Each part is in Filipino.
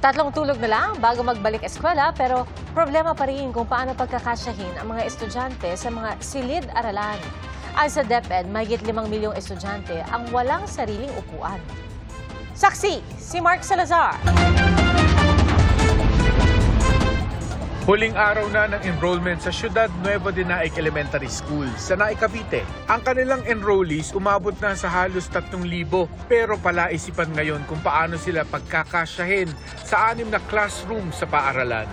Tatlong tulog na lang bago magbalik eskwela pero problema pa rin kung paano pagkakasyahin ang mga estudyante sa mga silid-aralan. Ayon sa DepEd, mahigit 5 milyong estudyante ang walang sariling upuan. Saksi, si Mark Salazar. Huling araw na ng enrollment sa Ciudad Nueva de Naik Elementary School sa Naik, Cavite. Ang kanilang enrollees umabot na sa halos 3,000 pero palaisipan ngayon kung paano sila pagkakasyahin sa 6 na classroom sa paaralan.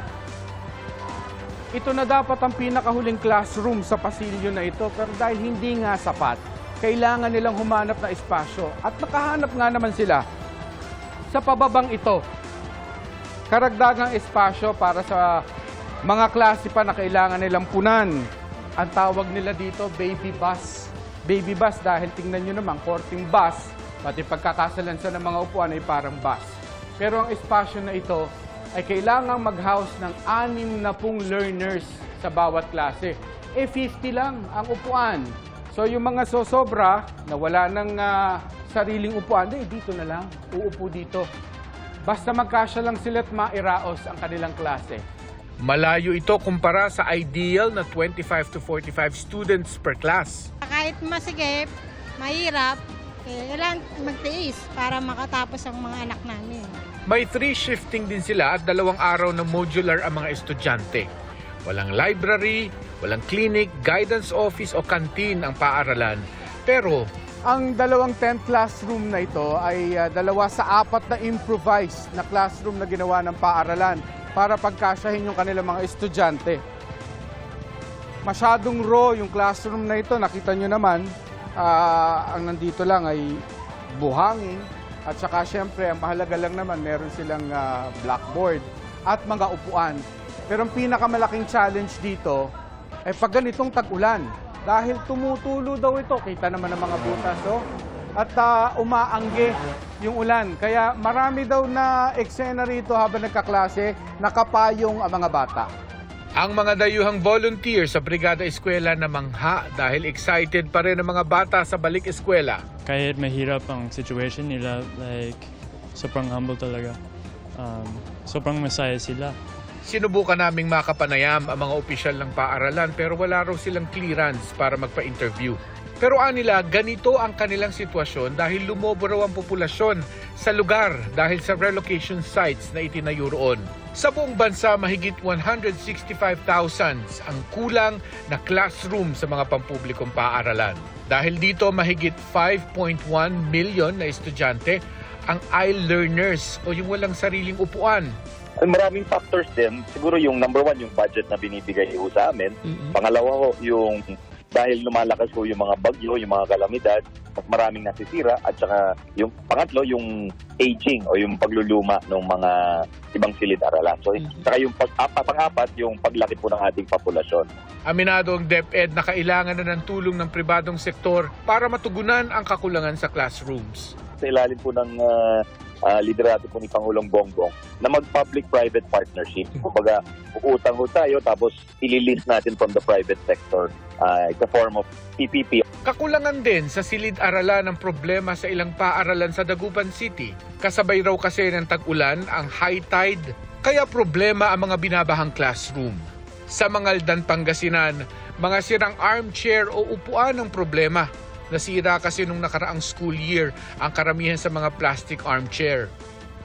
Ito na dapat ang pinakahuling classroom sa pasilyo na ito pero dahil hindi nga sapat, kailangan nilang humanap na espasyo at nakahanap nga naman sila sa pababang ito. Karagdagang espasyo para sa mga klase pa na kailangan nilang punan. Ang tawag nila dito, baby bus. Baby bus dahil tingnan nyo naman, korting bus, pati pagkakasalansan ng mga upuan ay parang bus. Pero ang espasyo na ito ay kailangang mag-house ng 60 learners sa bawat klase. 50 lang ang upuan. So yung mga sosobra na wala ng sariling upuan, dito na lang, uupo dito. Basta magkasya lang sila at mairaos ang kanilang klase. Malayo ito kumpara sa ideal na 25 to 45 students per class. Kahit masigip, mahirap, kailangan magtiis para makatapos ang mga anak namin. May 3 shifting din sila at 2 araw na modular ang mga estudyante. Walang library, walang clinic, guidance office o canteen ang paaralan. Pero ang 2 tent classroom na ito ay 2 sa 4 na improvised na classroom na ginawa ng paaralan para pagkasyahin yung kanilang mga estudyante. Masyadong raw yung classroom na ito. Nakita nyo naman, ang nandito lang ay buhangin. At saka syempre, ang mahalaga lang naman, meron silang blackboard at mga upuan. Pero ang pinakamalaking challenge dito ay pag ganitong tag-ulan. Dahil tumutulo daw ito, kita naman ang mga butas, at umaangge yung ulan. Kaya marami daw na eksena rito habang nagkaklase, nakapayong ang mga bata. Ang mga dayuhang volunteer sa Brigada Eskwela na mangha dahil excited pa rin ang mga bata sa balik eskwela. Kahit mahirap ang situation nila, sobrang humble talaga. Sobrang masaya sila. Sinubukan naming makapanayam ang mga opisyal ng paaralan pero wala raw silang clearance para magpa-interview. Pero anila, ganito ang kanilang sitwasyon dahil lumobo raw ang populasyon sa lugar dahil sa relocation sites na itinayo roon. Sa buong bansa, mahigit 165,000 ang kulang na classroom sa mga pampublikong paaralan. Dahil dito, mahigit 5.1 million na estudyante ang I-learners o yung walang sariling upuan. Maraming factors din. Siguro yung number 1, yung budget na binibigay sa amin. Pangalawa ho, yung dahil lumalakas po yung mga bagyo, yung mga kalamidad, at maraming nasisira. At saka yung pangatlo, yung aging o yung pagluluma ng mga ibang silid-aralan. So, saka yung pang-apat, yung paglaki po ng ating populasyon. Aminado ang DepEd na kailangan na ng tulong ng pribadong sektor para matugunan ang kakulangan sa classrooms. Sa ilalim po ng liderato po ni Pangulong Bongbong na mag-public-private partnership. Kumbaga, uutang ho tayo tapos ililist natin from the private sector. It's a form of PPP. Kakulangan din sa silid-aralan ang problema sa ilang paaralan sa Dagupan City. Kasabay raw kasi ng tag-ulan ang high tide, kaya problema ang mga binabahang classroom. Sa Mangaldan, Pangasinan, mga sirang armchair o upuan ang problema. Nasira kasi nung nakaraang school year ang karamihan sa mga plastic armchair.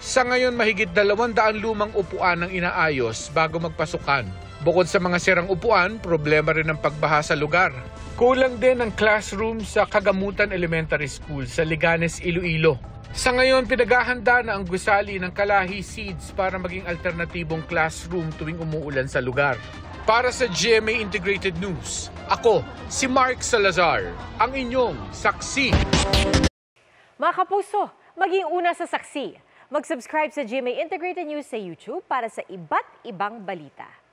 Sa ngayon, mahigit 200 lumang upuan ang inaayos bago magpasukan. Bukod sa mga sirang upuan, problema rin ang pagbaha sa lugar. Kulang din ang classroom sa Kagamutan Elementary School sa Liganes, Iloilo. Sa ngayon, pinaghahanda na ang gusali ng Kalahi Seeds para maging alternatibong classroom tuwing umuulan sa lugar. Para sa GMA Integrated News, ako si Mark Salazar, ang inyong saksi. Mga kapuso, maging una sa saksi. Mag-subscribe sa GMA Integrated News sa YouTube para sa iba't ibang balita.